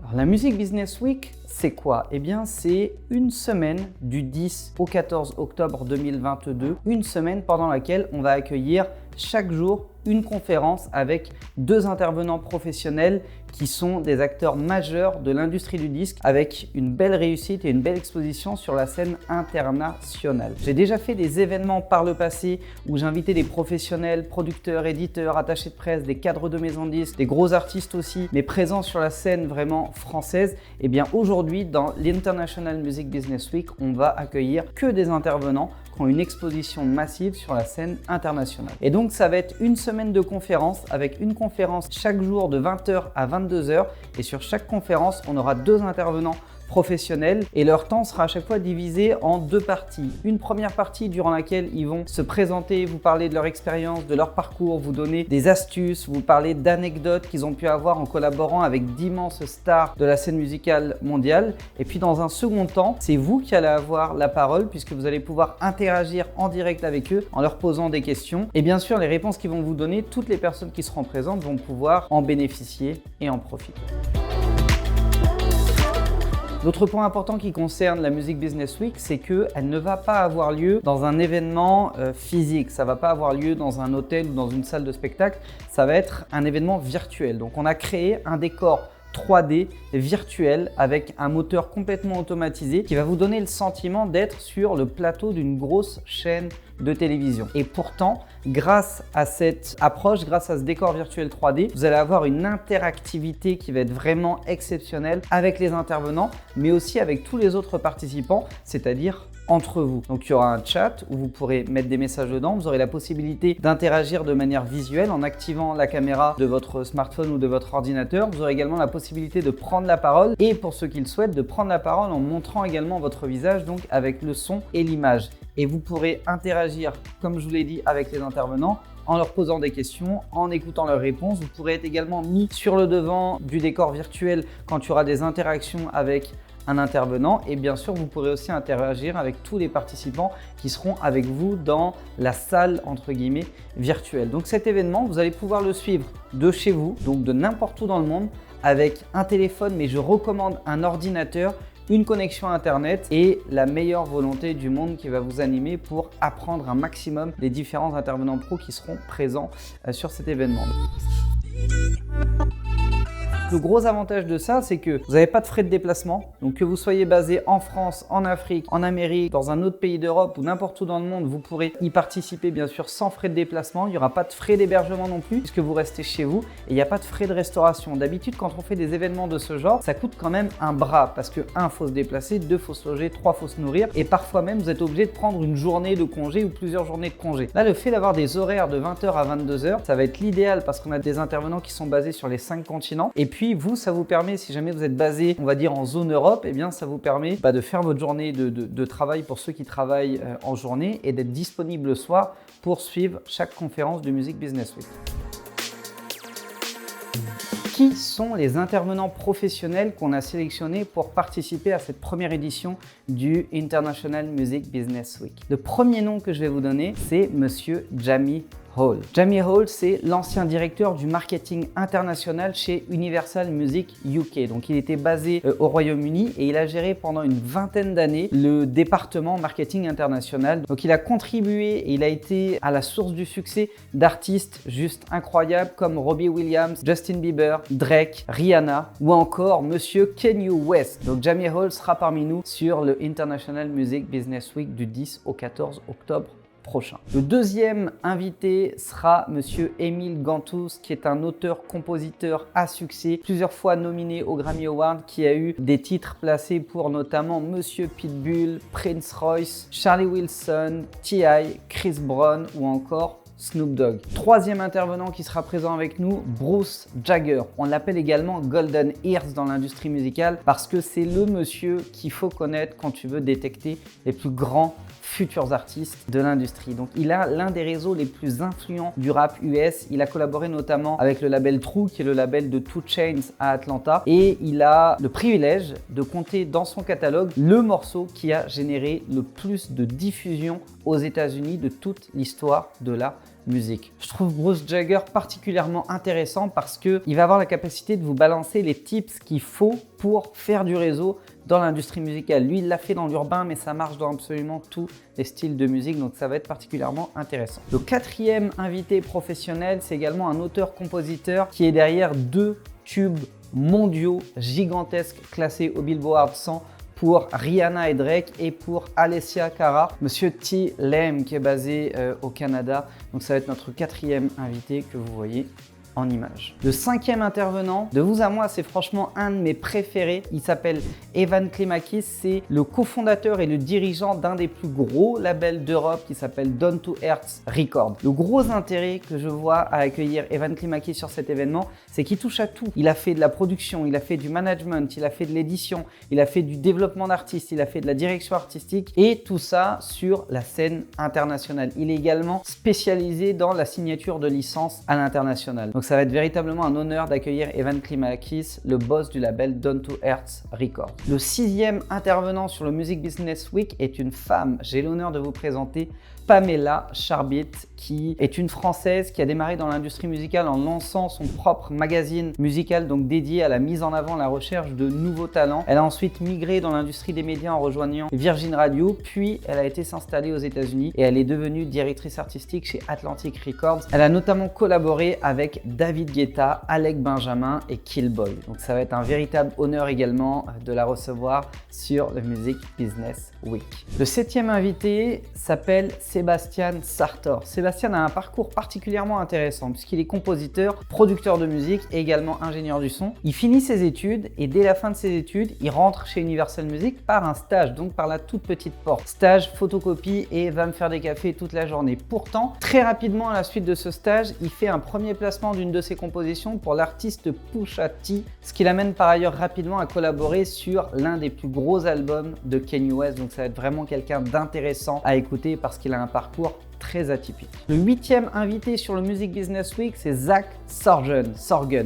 Alors, la Music Business Week, c'est quoi? Eh bien, c'est une semaine du 10 au 14 octobre 2022, une semaine pendant laquelle on va accueillir chaque jour une conférence avec deux intervenants professionnels qui sont des acteurs majeurs de l'industrie du disque avec une belle réussite et une belle exposition sur la scène internationale. J'ai déjà fait des événements par le passé où j'invitais des professionnels, producteurs, éditeurs, attachés de presse, des cadres de maisons de disques, des gros artistes aussi, mais présents sur la scène vraiment française. Et bien aujourd'hui, dans l'International Music Business Week, on va accueillir que des intervenants qui ont une exposition massive sur la scène internationale. Et donc ça va être une semaine de conférences avec une conférence chaque jour de 20h à 22h et sur chaque conférence, on aura deux intervenants professionnels et leur temps sera à chaque fois divisé en deux parties. Une première partie durant laquelle ils vont se présenter, vous parler de leur expérience, de leur parcours, vous donner des astuces, vous parler d'anecdotes qu'ils ont pu avoir en collaborant avec d'immenses stars de la scène musicale mondiale. Et puis dans un second temps, c'est vous qui allez avoir la parole puisque vous allez pouvoir interagir en direct avec eux en leur posant des questions. Et bien sûr, les réponses qu'ils vont vous donner, toutes les personnes qui seront présentes vont pouvoir en bénéficier et en profiter. L'autre point important qui concerne la Music Business Week, c'est qu'elle ne va pas avoir lieu dans un événement physique. Ça ne va pas avoir lieu dans un hôtel ou dans une salle de spectacle. Ça va être un événement virtuel. Donc on a créé un décor 3D virtuel avec un moteur complètement automatisé qui va vous donner le sentiment d'être sur le plateau d'une grosse chaîne de télévision. Et pourtant, grâce à cette approche, grâce à ce décor virtuel 3D, vous allez avoir une interactivité qui va être vraiment exceptionnelle avec les intervenants, mais aussi avec tous les autres participants, c'est-à-dire entre vous. Donc il y aura un chat où vous pourrez mettre des messages dedans, vous aurez la possibilité d'interagir de manière visuelle en activant la caméra de votre smartphone ou de votre ordinateur. Vous aurez également la possibilité de prendre la parole et pour ceux qui le souhaitent, de prendre la parole en montrant également votre visage, donc avec le son et l'image. Et vous pourrez interagir, comme je vous l'ai dit, avec les intervenants en leur posant des questions, en écoutant leurs réponses. Vous pourrez être également mis sur le devant du décor virtuel quand il y aura des interactions avec un intervenant et bien sûr vous pourrez aussi interagir avec tous les participants qui seront avec vous dans la salle entre guillemets virtuelle. Donc cet événement, vous allez pouvoir le suivre de chez vous, donc de n'importe où dans le monde avec un téléphone, mais je recommande un ordinateur, une connexion internet et la meilleure volonté du monde qui va vous animer pour apprendre un maximum des différents intervenants pros qui seront présents sur cet événement. Le gros avantage de ça, c'est que vous n'avez pas de frais de déplacement. Donc que vous soyez basé en France, en Afrique, en Amérique, dans un autre pays d'Europe ou n'importe où dans le monde, vous pourrez y participer bien sûr sans frais de déplacement. Il n'y aura pas de frais d'hébergement non plus puisque vous restez chez vous et il n'y a pas de frais de restauration. D'habitude, quand on fait des événements de ce genre, ça coûte quand même un bras parce que 1, faut se déplacer, 2, faut se loger, 3, faut se nourrir et parfois même vous êtes obligé de prendre une journée de congé ou plusieurs journées de congé. Là, le fait d'avoir des horaires de 20h à 22h, ça va être l'idéal parce qu'on a des intervenants qui sont basés sur les 5 continents et puis vous, ça vous permet, si jamais vous êtes basé, on va dire en zone Europe, eh bien ça vous permet de faire votre journée de travail pour ceux qui travaillent en journée et d'être disponible le soir pour suivre chaque conférence du Music Business Week. Qui sont les intervenants professionnels qu'on a sélectionnés pour participer à cette première édition du International Music Business Week? Le premier nom que je vais vous donner, c'est Monsieur Jamie Hall. Jamie Hall, c'est l'ancien directeur du marketing international chez Universal Music UK. Donc, il était basé au Royaume-Uni et il a géré pendant une vingtaine d'années le département marketing international. Donc, il a contribué et il a été à la source du succès d'artistes juste incroyables comme Robbie Williams, Justin Bieber, Drake, Rihanna ou encore Monsieur Kanye West. Donc, Jamie Hall sera parmi nous sur le International Music Business Week du 10 au 14 octobre prochain. Le deuxième invité sera Monsieur Emile Gantous, qui est un auteur-compositeur à succès, plusieurs fois nominé aux Grammy Awards, qui a eu des titres placés pour notamment Monsieur Pitbull, Prince Royce, Charlie Wilson, T.I., Chris Brown ou encore Snoop Dogg. Troisième intervenant qui sera présent avec nous, Bruce Jagger. On l'appelle également Golden Ears dans l'industrie musicale parce que c'est le monsieur qu'il faut connaître quand tu veux détecter les plus grands futurs artistes de l'industrie. Donc il a l'un des réseaux les plus influents du rap US. Il a collaboré notamment avec le label True, qui est le label de 2 Chainz à Atlanta. Et il a le privilège de compter dans son catalogue le morceau qui a généré le plus de diffusion aux États-Unis de toute l'histoire de la musique. Je trouve Bruce Jagger particulièrement intéressant parce qu'il va avoir la capacité de vous balancer les tips qu'il faut pour faire du réseau dans l'industrie musicale. Lui, il l'a fait dans l'urbain, mais ça marche dans absolument tous les styles de musique, donc ça va être particulièrement intéressant. Le quatrième invité professionnel, c'est également un auteur-compositeur qui est derrière 2 tubes mondiaux gigantesques classés au Billboard 100 pour Rihanna et Drake et pour Alessia Cara, Monsieur T. Lem qui est basé au Canada. Donc ça va être notre quatrième invité que vous voyez en image. Le cinquième intervenant, de vous à moi, c'est franchement un de mes préférés. Il s'appelle Evan Klimakis, c'est le cofondateur et le dirigeant d'un des plus gros labels d'Europe qui s'appelle Down to Earth Records. Le gros intérêt que je vois à accueillir Evan Klimakis sur cet événement, c'est qu'il touche à tout. Il a fait de la production, il a fait du management, il a fait de l'édition, il a fait du développement d'artistes, il a fait de la direction artistique et tout ça sur la scène internationale. Il est également spécialisé dans la signature de licences à l'international. Donc ça va être véritablement un honneur d'accueillir Evan Klimakis, le boss du label Down to Earth Records. Le sixième intervenant sur le Music Business Week est une femme. J'ai l'honneur de vous présenter Pamela Charbit, qui est une Française qui a démarré dans l'industrie musicale en lançant son propre magazine musical, donc dédié à la mise en avant, la recherche de nouveaux talents. Elle a ensuite migré dans l'industrie des médias en rejoignant Virgin Radio, puis elle a été s'installer aux États-Unis et elle est devenue directrice artistique chez Atlantic Records. Elle a notamment collaboré avec David Guetta, Alec Benjamin et Killboy. Donc ça va être un véritable honneur également de la recevoir sur le Music Business Week. Le septième invité s'appelle Sébastien Sartor. Sébastien a un parcours particulièrement intéressant puisqu'il est compositeur, producteur de musique et également ingénieur du son. Il finit ses études et dès la fin de ses études, il rentre chez Universal Music par un stage, donc par la toute petite porte. Stage, photocopie et va me faire des cafés toute la journée. Pourtant, très rapidement à la suite de ce stage, il fait un premier placement d'une de ses compositions pour l'artiste Pusha T, ce qui l'amène par ailleurs rapidement à collaborer sur l'un des plus gros albums de Kanye West. Donc ça va être vraiment quelqu'un d'intéressant à écouter parce qu'il a un parcours très atypique. Le huitième invité sur le Music Business Week, c'est Zach Sorgen.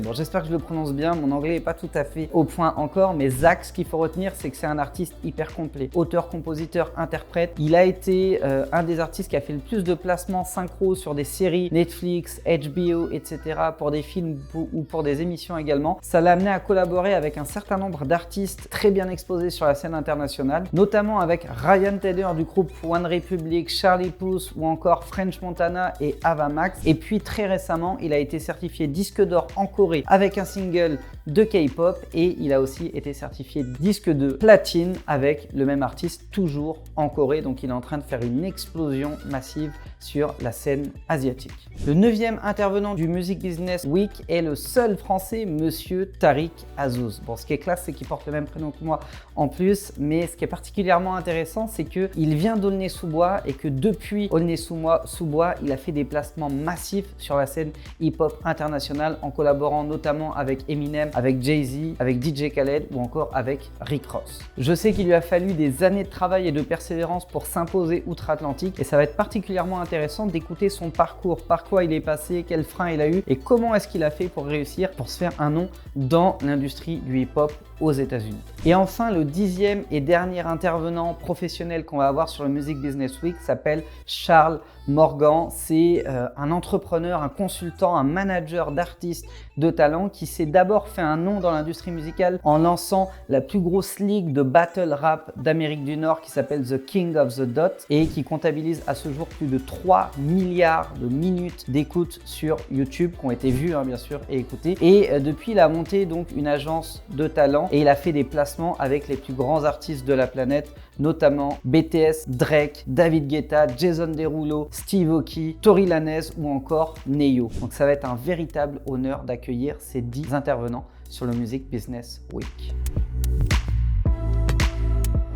Bon, j'espère que je le prononce bien, mon anglais n'est pas tout à fait au point encore, mais Zach, ce qu'il faut retenir, c'est que c'est un artiste hyper complet. Auteur, compositeur, interprète. Il a été un des artistes qui a fait le plus de placements synchro sur des séries Netflix, HBO, etc. pour des films ou pour des émissions également. Ça l'a amené à collaborer avec un certain nombre d'artistes très bien exposés sur la scène internationale, notamment avec Ryan Tedder du groupe One Republic, Charlie Puth ou encore French Montana et Ava Max. Et puis très récemment, il a été certifié disque d'or en Corée avec un single de K-pop et il a aussi été certifié disque de platine avec le même artiste toujours en Corée. Donc il est en train de faire une explosion massive sur la scène asiatique. Le neuvième intervenant du Music Business Week est le seul français, monsieur Tariq Azouz. Bon, ce qui est classe, c'est qu'il porte le même prénom que moi en plus, mais ce qui est particulièrement intéressant, c'est qu'il vient d'Aulnay-sous-Bois et que depuis Aulnay-sous-Bois, il a fait des placements massifs sur la scène hip-hop internationale en collaborant notamment avec Eminem, avec Jay-Z, avec DJ Khaled ou encore avec Rick Ross. Je sais qu'il lui a fallu des années de travail et de persévérance pour s'imposer outre-Atlantique et ça va être particulièrement intéressant d'écouter son parcours, par quoi il est passé, quels freins il a eu et comment est-ce qu'il a fait pour réussir, pour se faire un nom dans l'industrie du hip-hop aux États-Unis. Et enfin, le dixième et dernier intervenant professionnel qu'on va avoir sur le Music Business Week s'appelle Charles Morgan. C'est un entrepreneur, un consultant, un manager d'artistes de talent qui s'est d'abord fait un nom dans l'industrie musicale en lançant la plus grosse ligue de battle rap d'Amérique du Nord qui s'appelle The King of the Dot et qui comptabilise à ce jour plus de 3 milliards de minutes d'écoute sur YouTube qui ont été vues bien sûr et écoutées. Et depuis, il a monté donc une agence de talent et il a fait des placements avec les plus grands artistes de la planète, notamment BTS, Drake, David Guetta, Jason Derulo, Steve Aoki, Tory Lanez ou encore Neyo. Donc ça va être un véritable honneur d'accueillir ces 10 intervenants sur le Music Business Week.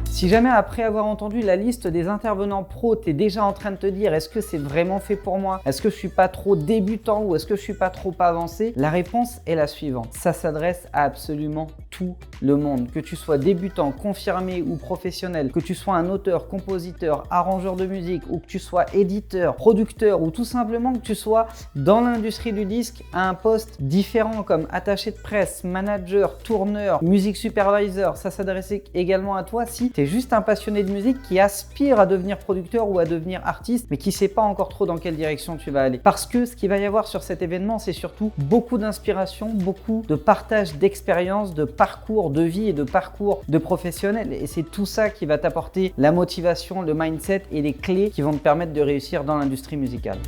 Si jamais après avoir entendu la liste des intervenants pros, tu es déjà en train de te dire est-ce que c'est vraiment fait pour moi? Est-ce que je suis pas trop débutant ou est-ce que je suis pas trop avancé? La réponse est la suivante. Ça s'adresse à absolument tout le monde. Que tu sois débutant, confirmé ou professionnel, que tu sois un auteur, compositeur, arrangeur de musique ou que tu sois éditeur, producteur ou tout simplement que tu sois dans l'industrie du disque à un poste différent comme attaché de presse, manager, tourneur, music supervisor, ça s'adresse également à toi si tu es juste un passionné de musique qui aspire à devenir producteur ou à devenir artiste mais qui ne sait pas encore trop dans quelle direction tu vas aller. Parce que ce qu'il va y avoir sur cet événement, c'est surtout beaucoup d'inspiration, beaucoup de partage d'expériences, de parcours de vie et de parcours de professionnels. Et c'est tout ça qui va t'apporter la motivation, le mindset et les clés qui vont te permettre de réussir dans l'industrie musicale.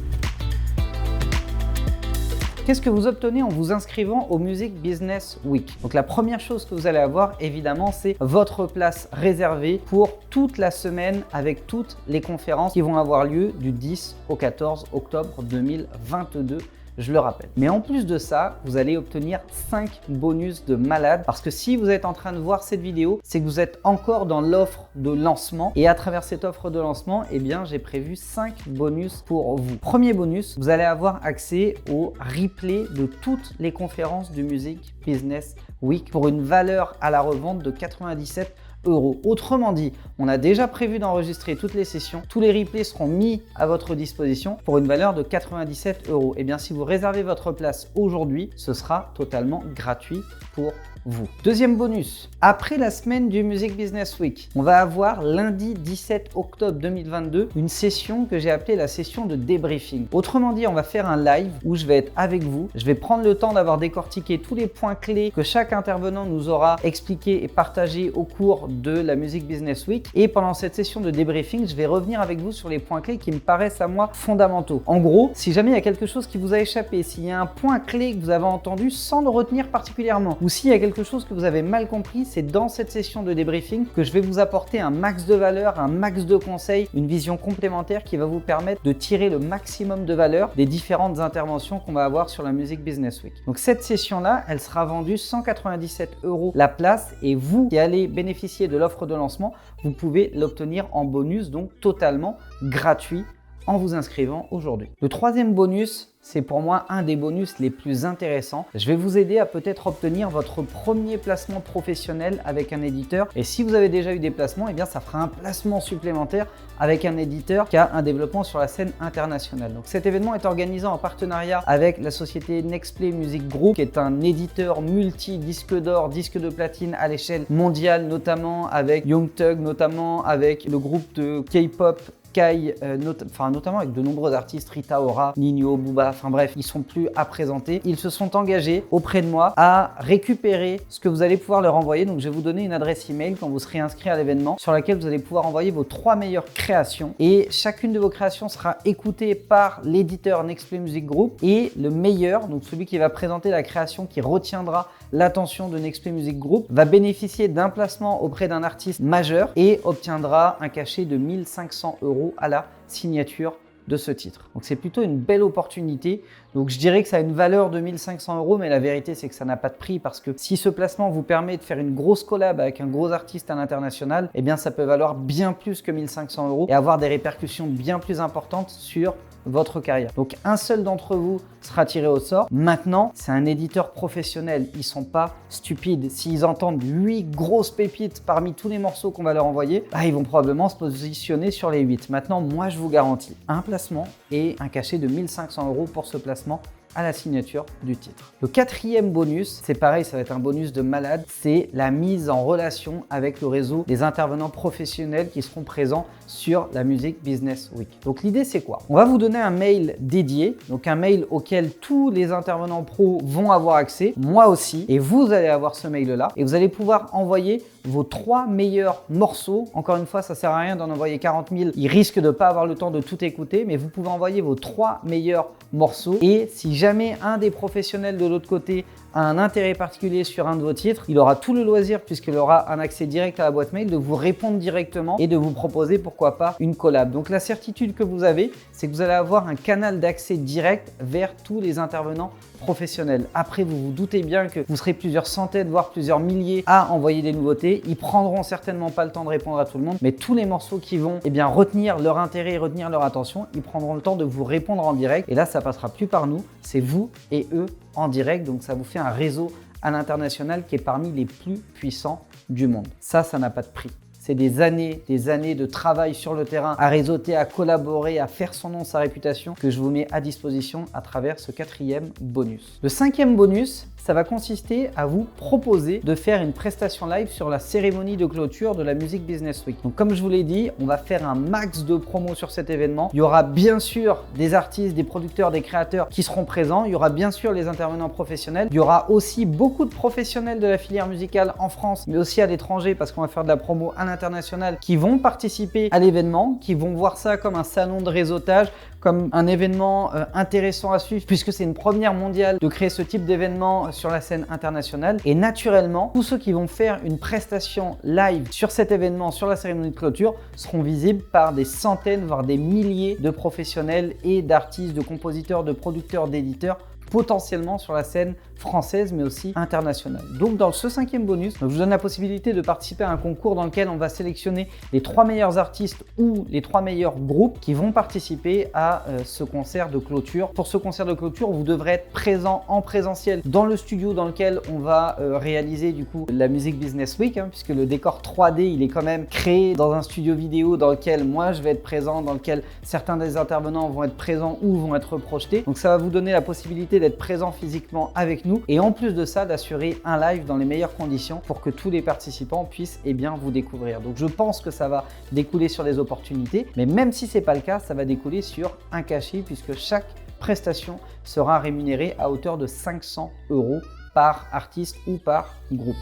Qu'est-ce que vous obtenez en vous inscrivant au Music Business Week? Donc la première chose que vous allez avoir évidemment, c'est votre place réservée pour toute la semaine avec toutes les conférences qui vont avoir lieu du 10 au 14 octobre 2022. Je le rappelle. Mais en plus de ça, vous allez obtenir 5 bonus de malade parce que si vous êtes en train de voir cette vidéo, c'est que vous êtes encore dans l'offre de lancement et à travers cette offre de lancement, eh bien, j'ai prévu 5 bonus pour vous. Premier bonus, vous allez avoir accès au replay de toutes les conférences du Music Business Week pour une valeur à la revente de 97 €. Autrement dit, on a déjà prévu d'enregistrer toutes les sessions. Tous les replays seront mis à votre disposition pour une valeur de 97 €. Et bien, si vous réservez votre place aujourd'hui, ce sera totalement gratuit pour vous. Deuxième bonus, après la semaine du Music Business Week, on va avoir lundi 17 octobre 2022 une session que j'ai appelée la session de débriefing. Autrement dit, on va faire un live où je vais être avec vous. Je vais prendre le temps d'avoir décortiqué tous les points clés que chaque intervenant nous aura expliqué et partagé au cours de la Music Business Week. Et pendant cette session de débriefing, je vais revenir avec vous sur les points clés qui me paraissent à moi fondamentaux. En gros, si jamais il y a quelque chose qui vous a échappé, s'il y a un point clé que vous avez entendu sans le retenir particulièrement, ou s'il y a quelque chose que vous avez mal compris, c'est dans cette session de débriefing que je vais vous apporter un max de valeur, un max de conseils, une vision complémentaire qui va vous permettre de tirer le maximum de valeur des différentes interventions qu'on va avoir sur la Music Business Week. Donc cette session-là, elle sera vendue 197 € la place et vous qui allez bénéficier de l'offre de lancement, vous pouvez l'obtenir en bonus, donc totalement gratuit en vous inscrivant aujourd'hui. Le troisième bonus, c'est pour moi un des bonus les plus intéressants. Je vais vous aider à peut-être obtenir votre premier placement professionnel avec un éditeur. Et si vous avez déjà eu des placements, eh bien ça fera un placement supplémentaire avec un éditeur qui a un développement sur la scène internationale. Donc cet événement est organisé en partenariat avec la société Nextplay Music Group, qui est un éditeur multi-disque d'or, disque de platine à l'échelle mondiale, notamment avec Young Thug, notamment avec le groupe de K-pop Kai, notamment avec de nombreux artistes, Rita Ora, Ninho, Booba, enfin bref, ils sont plus à présenter. Ils se sont engagés auprès de moi à récupérer ce que vous allez pouvoir leur envoyer. Donc je vais vous donner une adresse email quand vous serez inscrit à l'événement sur laquelle vous allez pouvoir envoyer vos 3 meilleures créations et chacune de vos créations sera écoutée par l'éditeur Nextplay Music Group et le meilleur, donc celui qui va présenter la création qui retiendra l'attention de Nextplay Music Group, va bénéficier d'un placement auprès d'un artiste majeur et obtiendra un cachet de 1 500 € à la signature de ce titre. Donc c'est plutôt une belle opportunité. Donc je dirais que ça a une valeur de 1 500 €, mais la vérité c'est que ça n'a pas de prix parce que si ce placement vous permet de faire une grosse collab avec un gros artiste à l'international, eh bien ça peut valoir bien plus que 1 500 € et avoir des répercussions bien plus importantes sur votre carrière. Donc un seul d'entre vous sera tiré au sort. Maintenant, c'est un éditeur professionnel. Ils sont pas stupides. S'ils entendent 8 grosses pépites parmi tous les morceaux qu'on va leur envoyer, ils vont probablement se positionner sur les 8. Maintenant, moi, je vous garantis un placement et un cachet de 1 500 € pour ce placement à la signature du titre. Le quatrième bonus, c'est pareil, ça va être un bonus de malade, c'est la mise en relation avec le réseau des intervenants professionnels qui seront présents sur la Music Business Week. Donc l'idée c'est quoi? On va vous donner un mail dédié, donc un mail auquel tous les intervenants pros vont avoir accès, moi aussi, et vous allez avoir ce mail-là, et vous allez pouvoir envoyer vos 3 meilleurs morceaux. Encore une fois, ça sert à rien d'en envoyer 40 000, ils risquent de ne pas avoir le temps de tout écouter, mais vous pouvez envoyer vos 3 meilleurs morceaux et si jamais un des professionnels de l'autre côté a un intérêt particulier sur un de vos titres, il aura tout le loisir puisqu'il aura un accès direct à la boîte mail de vous répondre directement et de vous proposer pourquoi pas une collab. Donc la certitude que vous avez, c'est que vous allez avoir un canal d'accès direct vers tous les intervenants professionnels. Après, vous vous doutez bien que vous serez plusieurs centaines, voire plusieurs milliers à envoyer des nouveautés. Ils prendront certainement pas le temps de répondre à tout le monde, mais tous les morceaux qui vont retenir leur intérêt et retenir leur attention, ils prendront le temps de vous répondre en direct. Et là, ça passera plus par nous, c'est vous et eux en direct. Donc ça vous fait un réseau à l'international qui est parmi les plus puissants du monde. Ça n'a pas de prix. C'est des années de travail sur le terrain, à réseauter, à collaborer, à faire son nom, sa réputation, que je vous mets à disposition à travers ce 4e bonus. Le 5e bonus, ça va consister à vous proposer de faire une prestation live sur la cérémonie de clôture de la Music Business Week. Donc comme je vous l'ai dit, on va faire un max de promos sur cet événement. Il y aura bien sûr des artistes, des producteurs, des créateurs qui seront présents. Il y aura bien sûr les intervenants professionnels. Il y aura aussi beaucoup de professionnels de la filière musicale en France, mais aussi à l'étranger parce qu'on va faire de la promo à l'international qui vont participer à l'événement, qui vont voir ça comme un salon de réseautage, comme un événement intéressant à suivre puisque c'est une première mondiale de créer ce type d'événement sur la scène internationale. Et naturellement, tous ceux qui vont faire une prestation live sur cet événement, sur la cérémonie de clôture, seront visibles par des centaines, voire des milliers de professionnels et d'artistes, de compositeurs, de producteurs, d'éditeurs, potentiellement sur la scène française mais aussi internationale. Donc dans ce 5e bonus, je vous donne la possibilité de participer à un concours dans lequel on va sélectionner les 3 meilleurs artistes ou les 3 meilleurs groupes qui vont participer à ce concert de clôture. Pour ce concert de clôture, vous devrez être présent en présentiel dans le studio dans lequel on va réaliser du coup la Music Business Week, puisque le décor 3D il est quand même créé dans un studio vidéo dans lequel moi je vais être présent, dans lequel certains des intervenants vont être présents ou vont être projetés. Donc ça va vous donner la possibilité d'être présent physiquement avec nous et en plus de ça d'assurer un live dans les meilleures conditions pour que tous les participants puissent vous découvrir. Donc je pense que ça va découler sur des opportunités, mais même si c'est pas le cas, ça va découler sur un cachet puisque chaque prestation sera rémunérée à hauteur de 500 € par artiste ou par groupe.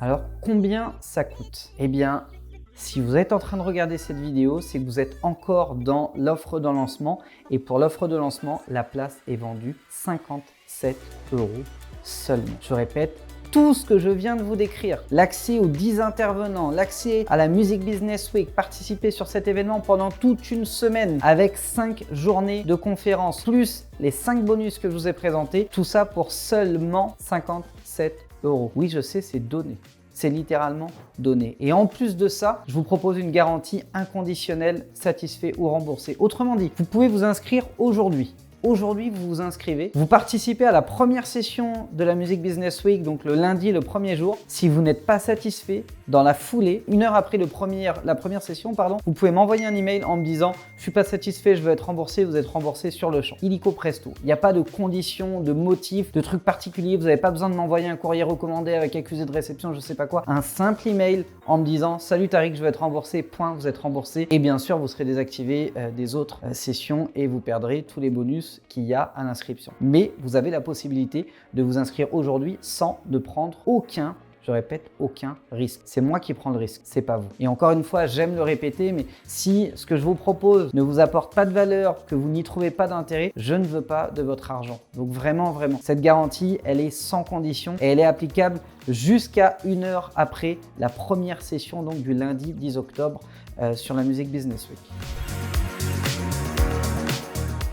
Alors combien ça coûte? Eh bien, si vous êtes en train de regarder cette vidéo, c'est que vous êtes encore dans l'offre de lancement. Et pour l'offre de lancement, la place est vendue 57 € seulement. Je répète, tout ce que je viens de vous décrire, l'accès aux 10 intervenants, l'accès à la Music Business Week, participer sur cet événement pendant toute une semaine avec 5 journées de conférences, plus les 5 bonus que je vous ai présentés, tout ça pour seulement 57 €. Oui, je sais, c'est donné. C'est littéralement donné. Et en plus de ça, je vous propose une garantie inconditionnelle, satisfait ou remboursé. Autrement dit, vous pouvez vous inscrire aujourd'hui. Aujourd'hui, vous vous inscrivez, vous participez à la première session de la Music Business Week, donc le lundi, le premier jour. Si vous n'êtes pas satisfait, dans la foulée, 1 heure après la première session, vous pouvez m'envoyer un email en me disant « Je suis pas satisfait, je veux être remboursé », vous êtes remboursé sur le champ. Illico presto. Il n'y a pas de conditions, de motifs, de trucs particuliers. Vous n'avez pas besoin de m'envoyer un courrier recommandé avec accusé de réception, je sais pas quoi. Un simple email en me disant « Salut Tariq, je veux être remboursé », point, vous êtes remboursé. Et bien sûr, vous serez désactivé des autres sessions et vous perdrez tous les bonus qu'il y a à l'inscription. Mais vous avez la possibilité de vous inscrire aujourd'hui sans de prendre aucun, je répète, aucun risque. C'est moi qui prends le risque, c'est pas vous. Et encore une fois, j'aime le répéter, mais si ce que je vous propose ne vous apporte pas de valeur, que vous n'y trouvez pas d'intérêt, je ne veux pas de votre argent. Donc vraiment, cette garantie, elle est sans condition et elle est applicable jusqu'à 1 heure après la première session donc du lundi 10 octobre sur la Music Business Week.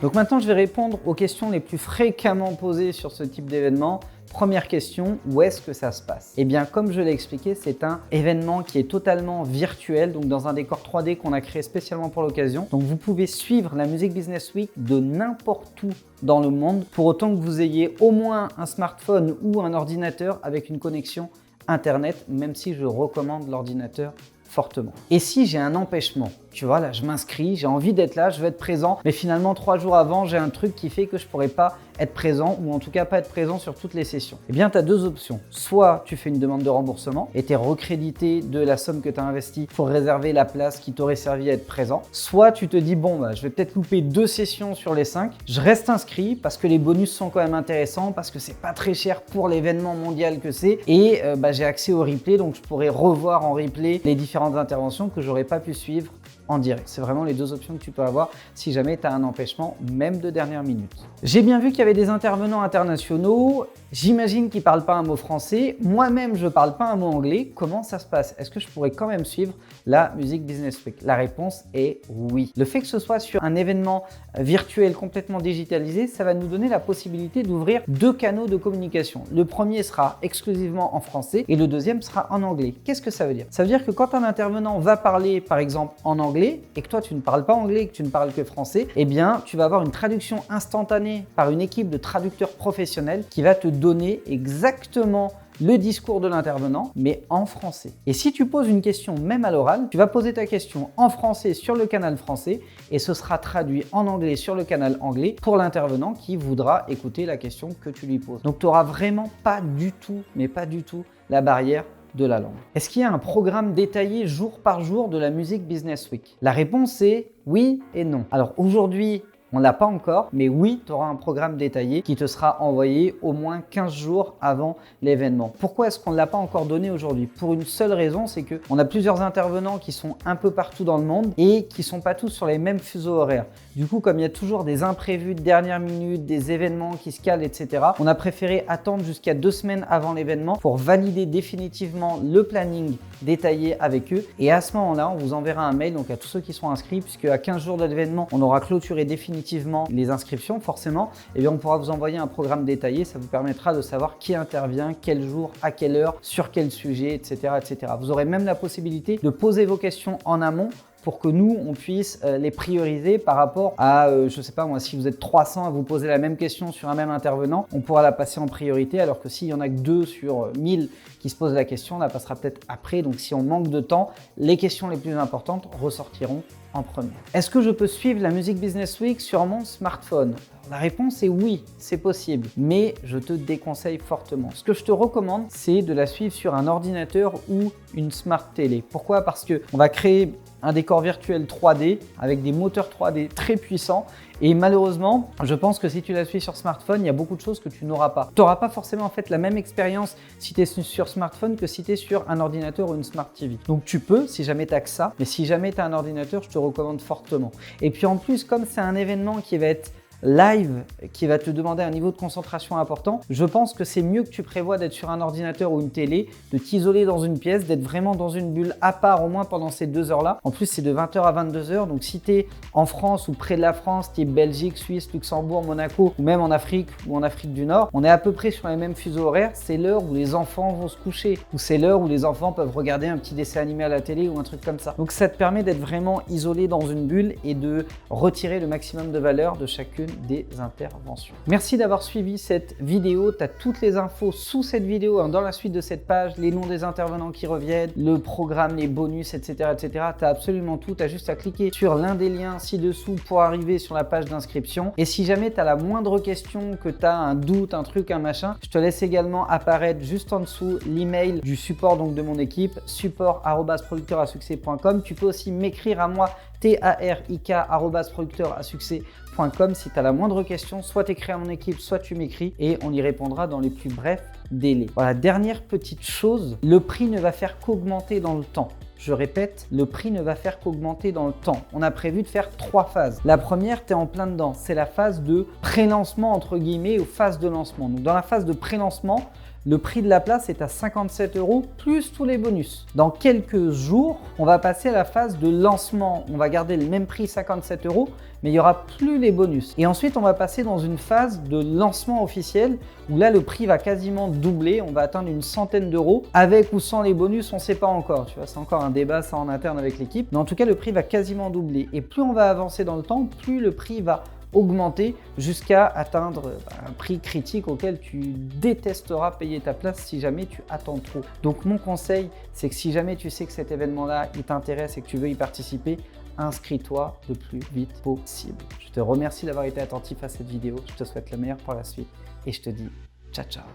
Donc maintenant, je vais répondre aux questions les plus fréquemment posées sur ce type d'événement. Première question, où est-ce que ça se passe? Eh bien, comme je l'ai expliqué, c'est un événement qui est totalement virtuel, donc dans un décor 3D qu'on a créé spécialement pour l'occasion. Donc vous pouvez suivre la Music Business Week de n'importe où dans le monde, pour autant que vous ayez au moins un smartphone ou un ordinateur avec une connexion Internet, même si je recommande l'ordinateur fortement. Et si j'ai un empêchement, tu vois, là je m'inscris, j'ai envie d'être là, je veux être présent, mais finalement 3 jours avant, j'ai un truc qui fait que je pourrais pas être présent ou en tout cas pas être présent sur toutes les sessions. Eh bien, tu as 2 options. Soit tu fais une demande de remboursement et tu es recrédité de la somme que tu as investie pour réserver la place qui t'aurait servi à être présent. Soit tu te dis, bon, je vais peut-être louper 2 sessions sur les 5. Je reste inscrit parce que les bonus sont quand même intéressants, parce que c'est pas très cher pour l'événement mondial que c'est. Et j'ai accès au replay, donc je pourrais revoir en replay les différentes interventions que j'aurais pas pu suivre en direct. C'est vraiment les 2 options que tu peux avoir si jamais tu as un empêchement, même de dernière minute. J'ai bien vu qu'il y avait des intervenants internationaux. J'imagine qu'ils ne parlent pas un mot français. Moi-même, je ne parle pas un mot anglais. Comment ça se passe? Est-ce que je pourrais quand même suivre la Music Business Week? La réponse est oui. Le fait que ce soit sur un événement virtuel complètement digitalisé, ça va nous donner la possibilité d'ouvrir 2 canaux de communication. Le premier sera exclusivement en français et le deuxième sera en anglais. Qu'est-ce que ça veut dire? Ça veut dire que quand un intervenant va parler, par exemple, en anglais, anglais et que toi tu ne parles pas anglais et que tu ne parles que français, eh bien tu vas avoir une traduction instantanée par une équipe de traducteurs professionnels qui va te donner exactement le discours de l'intervenant, mais en français. Et si tu poses une question même à l'oral, tu vas poser ta question en français sur le canal français et ce sera traduit en anglais sur le canal anglais pour l'intervenant qui voudra écouter la question que tu lui poses. Donc tu n'auras vraiment pas du tout, mais pas du tout, la barrière de la langue. Est-ce qu'il y a un programme détaillé jour par jour de la Music Business Week? La réponse est oui et non. Alors aujourd'hui, on ne l'a pas encore, mais oui, tu auras un programme détaillé qui te sera envoyé au moins 15 jours avant l'événement. Pourquoi est-ce qu'on ne l'a pas encore donné aujourd'hui? Pour une seule raison, c'est qu'on a plusieurs intervenants qui sont un peu partout dans le monde et qui ne sont pas tous sur les mêmes fuseaux horaires. Du coup, comme il y a toujours des imprévus de dernière minute, des événements qui se calent, etc., on a préféré attendre jusqu'à 2 semaines avant l'événement pour valider définitivement le planning détaillé avec eux. Et à ce moment-là, on vous enverra un mail donc à tous ceux qui sont inscrits, puisque à 15 jours de l'événement, on aura clôturé définitivement les inscriptions, forcément. Et bien, on pourra vous envoyer un programme détaillé. Ça vous permettra de savoir qui intervient, quel jour, à quelle heure, sur quel sujet, etc., etc. Vous aurez même la possibilité de poser vos questions en amont pour que nous, on puisse les prioriser par rapport à, je ne sais pas moi, si vous êtes 300 à vous poser la même question sur un même intervenant, on pourra la passer en priorité, alors que s'il y en a que 2 sur 1000 qui se posent la question, on la passera peut-être après. Donc si on manque de temps, les questions les plus importantes ressortiront en premier. Est-ce que je peux suivre la Music Business Week sur mon smartphone? La réponse est oui, c'est possible, mais je te déconseille fortement. Ce que je te recommande, c'est de la suivre sur un ordinateur ou une smart télé. Pourquoi? Parce qu'on va créer un décor virtuel 3D avec des moteurs 3D très puissants. Et malheureusement, je pense que si tu la suis sur smartphone, il y a beaucoup de choses que tu n'auras pas. Tu n'auras pas forcément en fait la même expérience si tu es sur smartphone que si tu es sur un ordinateur ou une smart TV. Donc tu peux, si jamais tu n'as que ça, mais si jamais tu as un ordinateur, je te recommande fortement. Et puis en plus, comme c'est un événement qui va être live, qui va te demander un niveau de concentration important, je pense que c'est mieux que tu prévois d'être sur un ordinateur ou une télé, de t'isoler dans une pièce, d'être vraiment dans une bulle à part au moins pendant ces 2 heures-là. En plus, c'est de 20h à 22h, donc si tu es en France ou près de la France, tu es Belgique, Suisse, Luxembourg, Monaco, ou même en Afrique ou en Afrique du Nord, on est à peu près sur les mêmes fuseaux horaires. C'est l'heure où les enfants vont se coucher, ou c'est l'heure où les enfants peuvent regarder un petit dessin animé à la télé ou un truc comme ça. Donc ça te permet d'être vraiment isolé dans une bulle et de retirer le maximum de valeur de chacune des interventions. Merci d'avoir suivi cette vidéo. Tu as toutes les infos sous cette vidéo, dans la suite de cette page, les noms des intervenants qui reviennent, le programme, les bonus, etc. etc. Tu as absolument tout. Tu as juste à cliquer sur l'un des liens ci-dessous pour arriver sur la page d'inscription. Et si jamais tu as la moindre question, que tu as un doute, un truc, un machin, je te laisse également apparaître juste en dessous l'email du support donc de mon équipe, support@producteurasuccès.com. Tu peux aussi m'écrire à moi, tarik@producteurasuccès.com. Si tu as la moindre question, soit tu écris à mon équipe, soit tu m'écris et on y répondra dans les plus brefs délais. Voilà, dernière petite chose, le prix ne va faire qu'augmenter dans le temps. Je répète, le prix ne va faire qu'augmenter dans le temps. On a prévu de faire 3 phases. La première, tu es en plein dedans. C'est la phase de pré-lancement entre guillemets ou phase de lancement. Donc dans la phase de pré-lancement, le prix de la place est à 57 € plus tous les bonus. Dans quelques jours, on va passer à la phase de lancement. On va garder le même prix 57 €, mais il n'y aura plus les bonus. Et ensuite, on va passer dans une phase de lancement officiel où là, le prix va quasiment doubler. On va atteindre une centaine d'euros. Avec ou sans les bonus, on ne sait pas encore. Tu vois, c'est encore un débat ça en interne avec l'équipe. Mais en tout cas, le prix va quasiment doubler. Et plus on va avancer dans le temps, plus le prix va augmenter jusqu'à atteindre un prix critique auquel tu détesteras payer ta place si jamais tu attends trop. Donc mon conseil, c'est que si jamais tu sais que cet événement-là, il t'intéresse et que tu veux y participer, inscris-toi le plus vite possible. Je te remercie d'avoir été attentif à cette vidéo. Je te souhaite le meilleur pour la suite et je te dis ciao ciao.